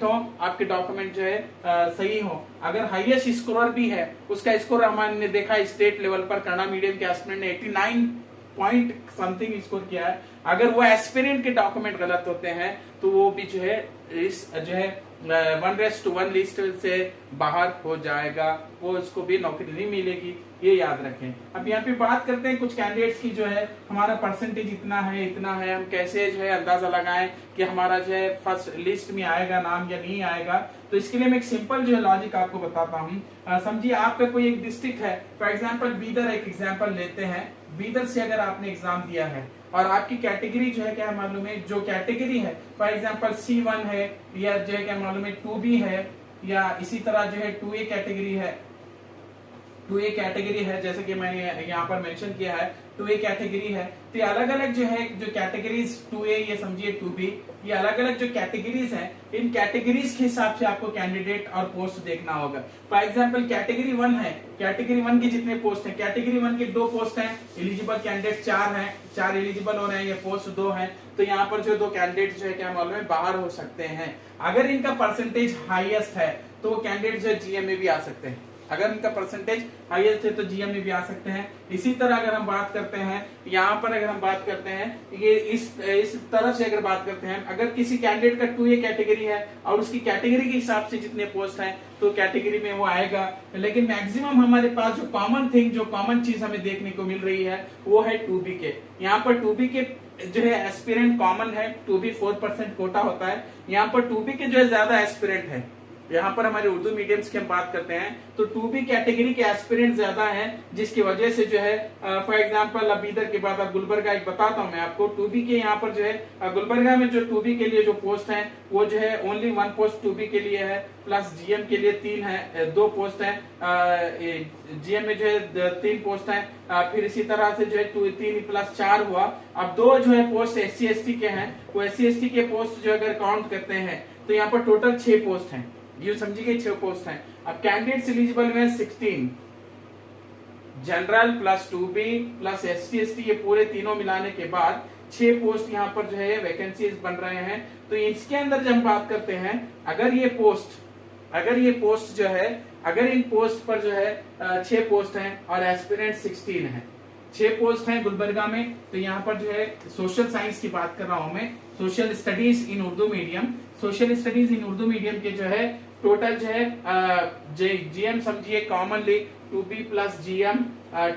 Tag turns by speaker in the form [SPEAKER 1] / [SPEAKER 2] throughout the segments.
[SPEAKER 1] Perfect हो, आपके document जो है सही हो। अगर हाईएस्ट स्कोरर भी है, उसका स्कोर हमने देखा स्टेट लेवल पर कन्नड़ा मीडियम के एस्पिरेंट ने 89 पॉइंट समथिंग स्कोर किया है, अगर वो एस्पिरेंट के डॉक्यूमेंट गलत होते हैं तो वो भी जो है इस जो है 1:1 लिस्ट से बाहर हो जाएगा, वो उसको भी नौकरी नहीं मिलेगी, ये याद रखें। अब यहाँ पे बात करते हैं कुछ कैंडिडेट्स की, जो है हमारा परसेंटेज इतना है, हम कैसे जो है अंदाजा लगाएं कि हमारा जो है फर्स्ट लिस्ट में आएगा नाम या नहीं आएगा। तो इसके लिए मैं एक सिंपल जो है लॉजिक आपको बताता हूँ। समझिए आपका कोई एक डिस्ट्रिक्ट है, फॉर एग्जाम्पल बीदर, एक एग्जाम्पल लेते हैं। बीदर से अगर आपने एग्जाम दिया है और आपकी कैटेगरी जो है क्या मालूम है, जो कैटेगरी है फॉर एग्जांपल C1 है, या जो है क्या मालूम है 2B है, या इसी तरह जो है 2A कैटेगरी है, 2A कैटेगरी है, जैसे कि मैंने यहाँ पर मेंशन किया है 2A कैटेगरी है। तो ये अलग अलग जो है जो कैटेगरीज 2A, ये समझिए 2B, ये अलग अलग जो कैटेगरीज हैं, इन कैटेगरीज के हिसाब से आपको कैंडिडेट और पोस्ट देखना होगा। फॉर एग्जांपल कैटेगरी 1 है, कैटेगरी 1 के जितने पोस्ट हैं, कैटेगरी 1 के 2 पोस्ट हैं, एलिजिबल कैंडिडेट 4 हैं, 4 एलिजिबल हो रहे हैं, ये पोस्ट 2 हैं, तो यहाँ पर जो 2 कैंडिडेट जो है क्या मालूम है बाहर हो सकते हैं। अगर इनका परसेंटेज हाईएस्ट है तो वो कैंडिडेट जो है GM में भी आ सकते हैं, अगर इनका परसेंटेज हाईएस्ट है तो GM में भी आ सकते हैं। इसी तरह अगर हम बात करते हैं यहाँ पर, अगर हम बात करते हैं ये इस तरफ से अगर बात करते हैं, अगर किसी कैंडिडेट का 2A कैटेगरी है और उसकी कैटेगरी के हिसाब से जितने पोस्ट हैं तो कैटेगरी में वो आएगा। लेकिन मैक्सिमम हमारे पास जो कॉमन थिंग, जो कॉमन चीज हमें देखने को मिल रही है वो है 2B के। यहाँ पर 2B के जो है एस्पिरेंट कॉमन है, 2B 4% कोटा होता है, यहाँ पर 2B के जो है ज्यादा एस्पिरेंट है। यहाँ पर हमारे उर्दू मीडियम्स की हम बात करते हैं तो 2B कैटेगरी के एस्पिरेंट ज्यादा हैं, जिसकी वजह से जो है फॉर एग्जांपल अब इधर के बाद अब गुलबर्गा एक बताता हूँ मैं आपको। 2B के यहाँ पर जो है गुलबर्गा में जो 2B के लिए जो पोस्ट हैं वो जो है ओनली 1 पोस्ट 2B के लिए है, प्लस GM के लिए 3 है, 2 पोस्ट है, GM में जो है 3 पोस्ट है, फिर इसी तरह से जो है 3 प्लस 4 हुआ। अब 2 जो है पोस्ट SC/ST के हैं, वो SC/ST के पोस्ट जो अगर काउंट करते हैं तो यहाँ पर टोटल 6 पोस्ट हैं, ये समझिए 6 पोस्ट हैं। अब कैंडिडेट्स एलिजिबल में 16, general plus 2B plus SC/ST ये पूरे तीनों मिलाने के बाद 6 पोस्ट यहाँ पर जो है वैकेंसीज बन रहे हैं। तो इसके अंदर जब हम बात करते हैं, अगर ये पोस्ट जो है, अगर इन पोस्ट पर जो है 6 पोस्ट हैं और एस्पिरेंट 16 है, 6 पोस्ट हैं गुलबर्गा में, तो यहाँ पर जो है सोशल साइंस की बात कर रहा हूं मैं, social studies in Urdu medium, social studies in Urdu medium के जो है टोटल जो है GM समझिए commonly 2B plus GM,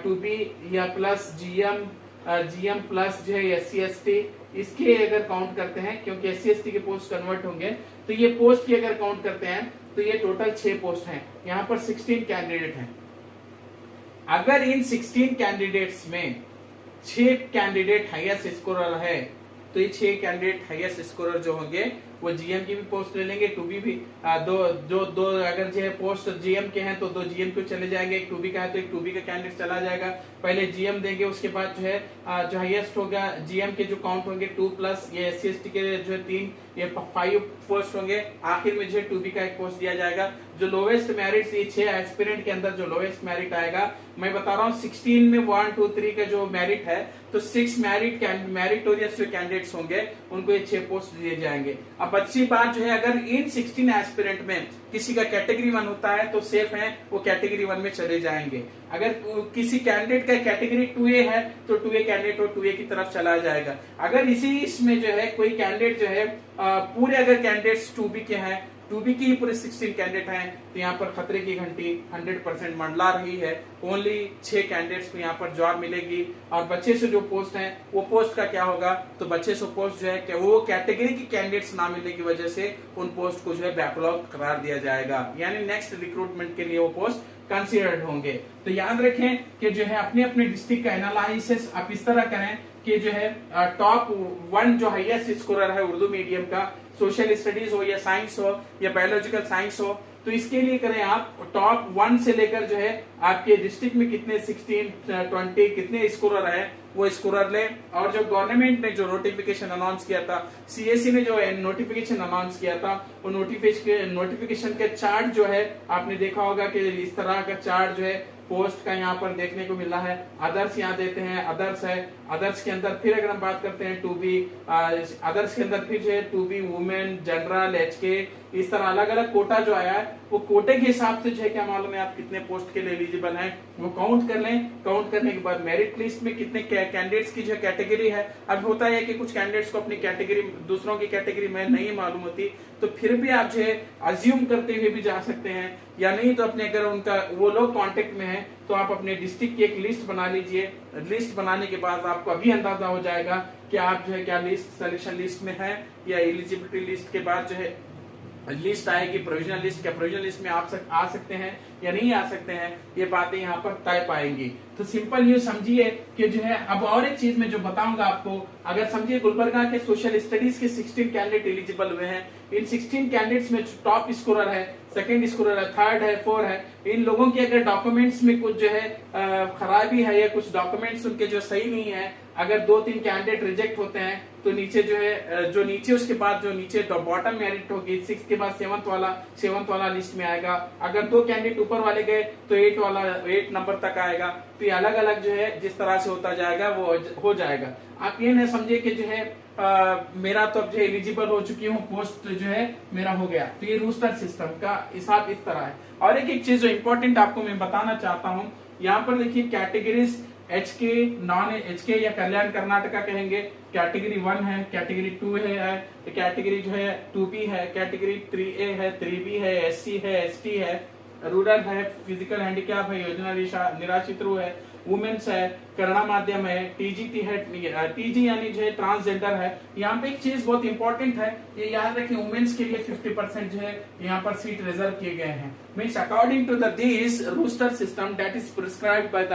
[SPEAKER 1] 2B या प्लस GM प्लस जो है SC/ST, इसके अगर काउंट करते हैं क्योंकि SC/ST के पोस्ट कन्वर्ट होंगे, तो ये पोस्ट की अगर काउंट करते हैं तो ये टोटल 6 पोस्ट हैं, यहाँ पर 16 कैंडिडेट हैं। अगर इन 16 कैंडिडेट्स में 6 कैंडिडेट हाईएस्ट स्कोरर है तो ये 6 कैंडिडेट हाईएस्ट स्कोरर जो होंगे वो GM की भी पोस्ट ले लेंगे, 2B भी, दो अगर जो है पोस्ट GM के हैं तो 2 GM को चले जाएंगे, एक 2B का है तो एक 2B का कैंडिडेट चला जाएगा, पहले GM देंगे, उसके बाद जो है जो हाईएस्ट होगा GM के जो काउंट होंगे 2 प्लस ये SC/ST के जो है 3, ये 5 पोस्ट होंगे, आखिर में जो है 2B का एक पोस्ट दिया जाएगा। जो लोवेस्ट मेरिट, ये 6 एस्पिरेंट के अंदर जो लोवेस्ट मेरिट आएगा, मैं बता रहा हूँ 16 में 1 2 3 का जो मेरिट है तो 6 मेरिटोरियस जो कैंडिडेट्स होंगे उनको ये 6 पोस्ट दिए जाएंगे। अब अच्छी बात जो है, अगर इन 16 एस्पिरेंट में किसी का कैटेगरी 1 होता है तो सेफ है, वो कैटेगरी 1 में चले जाएंगे। अगर किसी कैंडिडेट का कैटेगरी 2A है तो 2A कैंडिडेट और 2A की तरफ चला जाएगा। अगर इसी इसमें जो है कोई कैंडिडेट जो है पूरे अगर कैंडिडेट्स 2B के हैं, 2B की ही पूरे 16 कैंडिडेट हैं, तो यहाँ पर खतरे की घंटी 100% मंडला रही है। ओनली 6 कैंडिडेट्स को यहाँ पर जॉब मिलेगी और बच्चे से जो पोस्ट हैं वो पोस्ट का क्या होगा, तो बच्चे से पोस्ट जो है वो कैटेगरी की कैंडिडेट्स ना मिलने की वजह से उन पोस्ट को जो है बैकलॉग करार दिया जाएगा, यानी नेक्स्ट रिक्रूटमेंट के लिए वो पोस्ट कंसीडर्ड होंगे। तो याद रखें कि जो है अपने अपने डिस्ट्रिक्ट का एनालिसिस आप इस तरह करें कि जो है टॉप 1 जो हाईएस्ट स्कोरर है उर्दू मीडियम का, सोशल स्टडीज हो या साइंस हो या बायोलॉजिकल साइंस हो, तो इसके लिए करें आप टॉप 1 से लेकर जो है आपके डिस्ट्रिक्ट में कितने 16 20 कितने स्कोरर है वो स्कोरर ले। और जो गवर्नमेंट ने जो नोटिफिकेशन अनाउंस किया था, CAC ने जो नोटिफिकेशन अनाउंस किया था, वो नोटिफिकेशन के चार्ट जो है आपने देखा होगा कि इस तरह का चार्ट जो है पोस्ट का यहाँ पर देखने को मिला है। अदर्स यहाँ देते हैं, अदर्स है, अदर्स के अंदर फिर अगर हम बात करते हैं 2B, अदर्स के अंदर फिर जो है 2B वुमेन, जनरल, HK, इस तरह अलग अलग कोटा जो आया है वो कोटे के हिसाब से जो है क्या मालूम है आप कितने पोस्ट के लिए एलिजिबल हैं वो काउंट कर लें। काउंट करने के बाद मेरिट लिस्ट में कितने कैंडिडेट्स की जो कैटेगरी है, अब होता है कि कुछ कैंडिडेट्स को अपनी कैटेगरी दूसरों की कैटेगरी में नहीं मालूम होती, तो फिर भी आप जो है अज्यूम करते हुए भी जा सकते हैं, या नहीं तो अपने अगर उनका वो लोग कांटेक्ट में है तो आप अपने डिस्ट्रिक्ट की एक लिस्ट बना लीजिए। लिस्ट बनाने के बाद आपको अभी अंदाजा हो जाएगा कि आप जो है क्या लिस्ट सिलेक्शन लिस्ट में है या एलिजिबिलिटी लिस्ट के बाद जो है लिस्ट आएगी प्रोविजनल लिस्ट, क्या प्रोविजनल लिस्ट में आप आ सकते हैं या नहीं आ सकते हैं, ये बातें यहाँ पर तय पाएंगी। तो सिंपल ये समझिए कि जो है अब और एक चीज मैं जो बताऊंगा आपको, अगर समझिए गुलबर्गा के सोशल स्टडीज के 16 कैंडिडेट एलिजिबल हुए हैं, इन 16 कैंडिडेट्स में टॉप स्कोरर है, सेकंड स्कोरर है, थर्ड है, फोर्थ है, इन लोगों के अगर डॉक्यूमेंट्स में कुछ जो है खराबी है या कुछ डॉक्यूमेंट्स उनके जो सही नहीं है, अगर 2-3 कैंडिडेट रिजेक्ट होते हैं तो नीचे जो है जो नीचे उसके बाद जो नीचे बॉटम मेरिट होगी 6 के बाद 7th वाला लिस्ट में आएगा। अगर 2 कैंडिडेट ऊपर वाले गए तो 8 नंबर तक आएगा। तो ये अलग अलग जो है जिस तरह से होता जाएगा वो हो जाएगा। आप ये न समझिए कि जो है मेरा तो अब जो एलिजिबल हो चुकी हूँ, पोस्ट जो है मेरा हो गया, तो ये रूस्टर सिस्टम का हिसाब इस तरह है। और एक चीज जो इम्पोर्टेंट आपको मैं बताना चाहता हूँ, यहाँ पर देखिए कैटेगरीज HK, नॉन HK या कल्याण कर्नाटका कहेंगे, कैटेगरी 1 है, कैटेगरी 2 है, कैटेगरी जो है 2B है, कैटेगरी 3A है, 3B है, SC है, ST है, रूरल है, फिजिकल हैंडीकैप है, योजना निराश्रित है, वुमेन्स है, कन्नड़ा माध्यम है, TGT है, TG यानी जो है ट्रांसजेंडर है। यहाँ पे एक चीज बहुत इंपॉर्टेंट है, ये याद रखें, वुमेन्स के लिए 50% जो है यहाँ पर सीट रिजर्व किए गए हैं। Means according to this roster system that is prescribed by the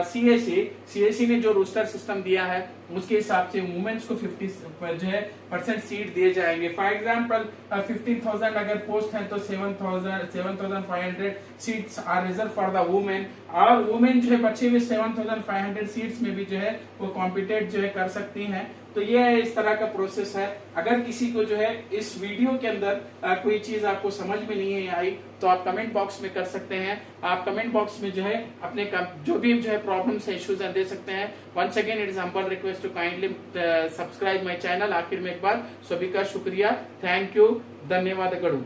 [SPEAKER 1] CAC ने जो रूस्टर सिस्टम दिया है उसके हिसाब से वुमेन्स को 50 जो है % सीट दिए जाएंगे। फॉर एग्जाम्पल 15,000 अगर पोस्ट है तो 7,500 seats are reserve for the women, और वुमेन जो है बचे हुए 7,500 सीट्स में भी जो है वो कॉम्पिटेट जो है कर सकती हैं। तो ये इस तरह का प्रोसेस है। अगर किसी को जो है इस वीडियो के अंदर कोई चीज आपको समझ में नहीं आई तो आप कमेंट बॉक्स में कर सकते हैं। आप कमेंट बॉक्स में जो है अपने जो भी जो है प्रॉब्लम्स है, इश्यूज दे सकते हैं। Once again it is humble request to kindly subscribe my channel. आखिर में एक बार सभी का शुक्रिया, थैंक यू, धन्यवाद गणु।